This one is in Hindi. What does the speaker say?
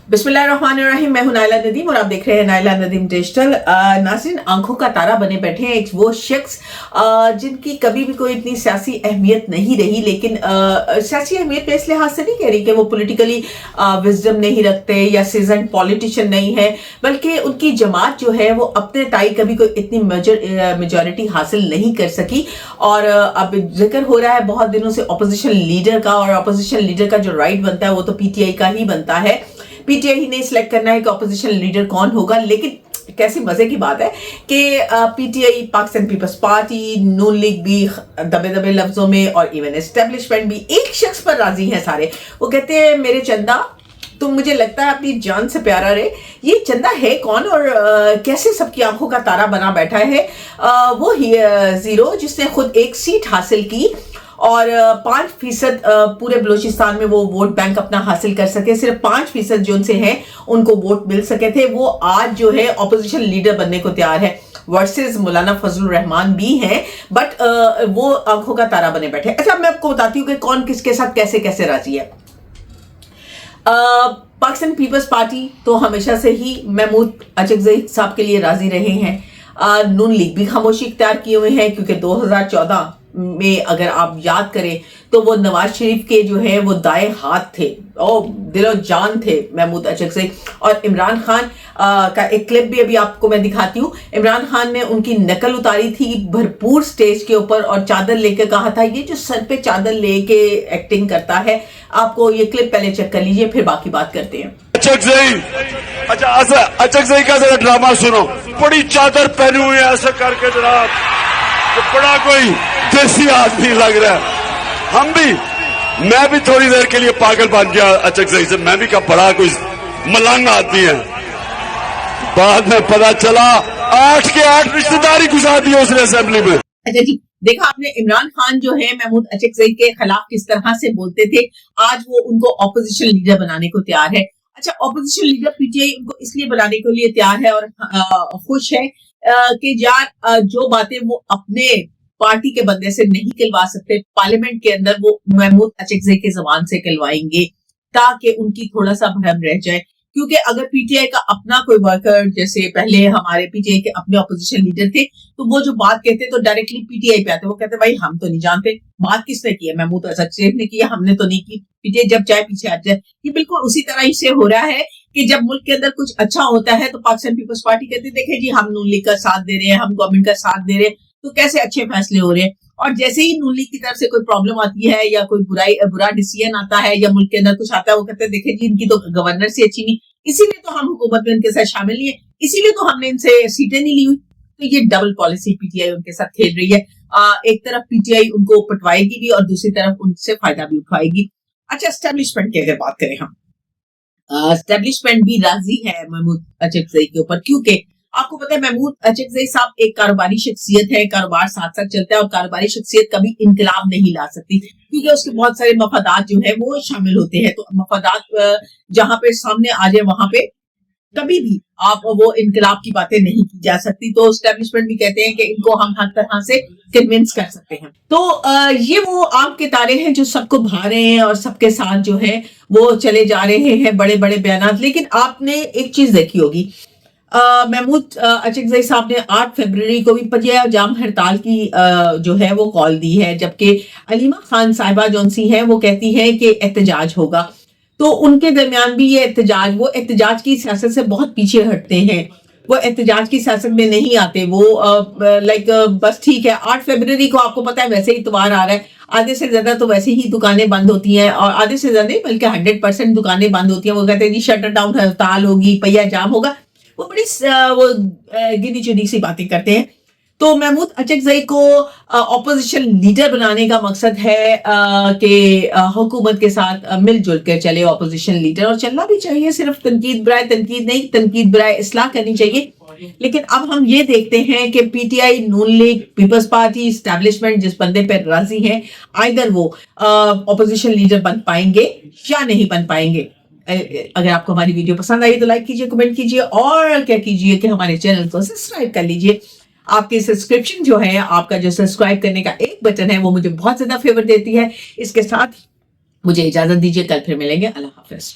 बिस्मिल्लाहिर्रहमानिर्रहीम। मैं हूं नाइला नदीम और आप देख रहे हैं नाइला नदीम डिजिटल। नाज़रीन, आंखों का तारा बने बैठे हैं एक वो शख्स जिनकी कभी भी कोई इतनी सियासी अहमियत नहीं रही, लेकिन सियासी अहमियत में इस लिहाज से नहीं कह रही कि वो पॉलिटिकली विजडम नहीं रखते या सीजन पॉलिटिशियन नहीं है, बल्कि उनकी जमात जो है वो अपने ताई कभी कोई इतनी मेजॉरिटी हासिल नहीं कर सकी। और अब जिक्र हो रहा है बहुत दिनों से अपोजिशन लीडर का, और अपोजिशन लीडर का जो राइट बनता है वो तो पीटीआई का ही बनता है। पीटीआई ही नहीं सिलेक्ट करना है कि ऑपोजिशन लीडर कौन होगा, लेकिन कैसी मजे की बात है कि पीटीआई, पाकिस्तान पीपल्स पार्टी, नून लीग भी दबे दबे लफ्जों में और इवन एस्टेब्लिशमेंट भी एक शख्स पर राजी हैं सारे। वो कहते हैं मेरे चंदा, तुम मुझे लगता है अपनी जान से प्यारा रहे। ये चंदा है कौन और कैसे सबकी आंखों का तारा बना बैठा है? वो ही जीरो जिसने खुद एक सीट हासिल की और 5% पूरे बलूचिस्तान में वो वोट बैंक अपना हासिल कर सके। सिर्फ 5% जो उनसे हैं उनको वोट मिल सके थे। वो आज जो है ऑपोजिशन लीडर बनने को तैयार है वर्सेस मौलाना फजलुर रहमान भी हैं, बट वो आंखों का तारा बने बैठे। अच्छा, मैं आपको बताती हूँ कि कौन किसके साथ कैसे कैसे राजी है। पाकिस्तान पीपल्स पार्टी तो हमेशा से ही महमूद अचकजई साहब के लिए राजी रहे हैं। नून लीग भी खामोशी इख्तियार किए हुए हैं, क्योंकि 2014 में अगर आप याद करें तो वो नवाज शरीफ के जो है वो दाएं हाथ थे और दिलो जान थे महमूद अचकजई। और इमरान खान का एक क्लिप भी अभी आपको मैं दिखाती हूँ। इमरान खान ने उनकी नकल उतारी थी भरपूर स्टेज के ऊपर और चादर लेकर कहा था ये जो सर पे चादर लेके एक्टिंग करता है। आपको ये क्लिप पहले चेक कर लीजिए, फिर बाकी बात करते हैं। अचकजई, अच्छा अचकजई का जरा ड्रामा सुनो। बड़ी चादर पहनी हुई है ऐसा करके जनाब, तो बड़ा कोई देसी आदमी लग रहा है। मैं भी थोड़ी देर के लिए पागल बन गया अचकजई से। मैं भी कहा बड़ा कोई मलंग आदमी है। बाद में पता चला 8 के 8 रिश्तेदारी घुसा दी उसने असेंबली में। अच्छा जी, देखा आपने इमरान खान जो है महमूद अचकजई के खिलाफ किस तरह से बोलते थे। आज वो उनको ऑपोजिशन लीडर बनाने को तैयार है। अच्छा, ऑपोजिशन लीडर पीटीआई उनको इसलिए बनाने के लिए तैयार है और खुश है कि यार जो बातें वो अपने पार्टी के बंदे से नहीं कहलवा सकते, पार्लियामेंट के अंदर वो महमूद अचकजई के जबान से कहलवाएंगे ताकि उनकी थोड़ा सा भरम रह जाए। क्योंकि अगर पीटीआई का अपना कोई वर्कर, जैसे पहले हमारे पीटीआई के अपने ऑपोजिशन लीडर थे, तो वो जो बात कहते तो डायरेक्टली पीटीआई पे आते। वो कहते भाई हम तो नहीं जानते बात किसने की है, महमूद अचकजई ने की, हमने तो नहीं की। पीटीआई जब चाहे पीछे हट जाए। ये बिल्कुल उसी तरह ही से हो रहा है कि जब मुल्क के अंदर कुछ अच्छा होता है तो पाकिस्तान पीपल्स पार्टी कहती देखे जी हम नून लीग का साथ दे रहे हैं, हम गवर्नमेंट का साथ दे रहे हैं, तो कैसे अच्छे फैसले हो रहे हैं। और जैसे ही नून लीग की तरफ से कोई प्रॉब्लम आती है या कोई बुरा डिसीजन आता है या मुल्क के अंदर कुछ आता है, वो कहते हैं देखे जी इनकी तो गवर्नर से अच्छी नहीं, इसीलिए तो हम हुकूमत में इनके साथ शामिल नहीं है, इसीलिए तो हमने इनसे सीटें नहीं ली हुई। तो ये डबल पॉलिसी पीटीआई उनके साथ खेल रही है। एक तरफ पीटीआई उनको पटवाएगी भी और दूसरी तरफ उनसे फायदा भी उठाएगी। अच्छा, एस्टेब्लिशमेंट की अगर बात करें हम, एस्टेब्लिशमेंट भी राजी है महमूद अचकजई के ऊपर, क्योंकि आपको पता है महमूद अचकजई साहब एक कारोबारी शख्सियत है। कारोबार साथ साथ चलता है और कारोबारी शख्सियत कभी इनकलाब नहीं ला सकती, क्योंकि उसके बहुत सारे मफादात जो है वो शामिल होते हैं। तो मफादात जहां पे सामने आ जाए वहां पे कभी भी आप वो इनकलाब की बातें नहीं की जा सकती। तो एस्टेब्लिशमेंट भी कहते हैं कि इनको हम हर तरह से कन्विंस कर सकते हैं। तो ये वो आग के तारे हैं जो सबको भा रहे हैं और सबके साथ जो है वो चले जा रहे हैं बड़े बड़े बयान। लेकिन आपने एक चीज देखी होगी, महमूद अचकजई साहब ने 8 फरवरी को भी पजिया जाम हड़ताल की जो है वो कॉल दी है, जबकि अलीमा खान साहिबा जोनसी है वो कहती है कि एहतजाज होगा। तो उनके दरमियान भी ये एहतजाज, वो एहतजाज की सियासत से बहुत पीछे हटते हैं, वो एहतजाज की सियासत में नहीं आते। वो बस ठीक है 8 फरवरी को आपको पता है वैसे ही इतवार आ रहा है, आधे से ज्यादा तो वैसे ही दुकानें बंद होती हैं, और आधे से ज्यादा नहीं बल्कि 100% दुकानें बंद होती हैं। वो कहते हैं जी शटर डाउन हड़ताल होगी, पहिया जाम होगा। वो बड़ी वो गिनी चुनी सी बातें करते हैं। तो महमूद अचकजई को ऑपोजिशन लीडर बनाने का मकसद है कि हुकूमत के साथ मिलजुल कर चले ऑपोजिशन लीडर, और चलना भी चाहिए। सिर्फ तनकीद बराए तनकीद नहीं, तनकीद बराए इस्लाह करनी चाहिए। लेकिन अब हम ये देखते हैं कि पीटीआई, नून लीग, पीपल्स पार्टी, एस्टैब्लिशमेंट जिस बंदे पर राजी है, आइदर वो ऑपोजिशन लीडर बन पाएंगे या नहीं बन पाएंगे। अगर आपको हमारी वीडियो पसंद आई तो लाइक कीजिए, कमेंट कीजिए और क्या कीजिए कि हमारे चैनल को सब्सक्राइब कर लीजिए। आपकी सब्सक्रिप्शन जो है, आपका जो सब्सक्राइब करने का एक बटन है, वो मुझे बहुत ज्यादा फेवर देती है। इसके साथ मुझे इजाजत दीजिए, कल फिर मिलेंगे। अल्लाह हाफिज।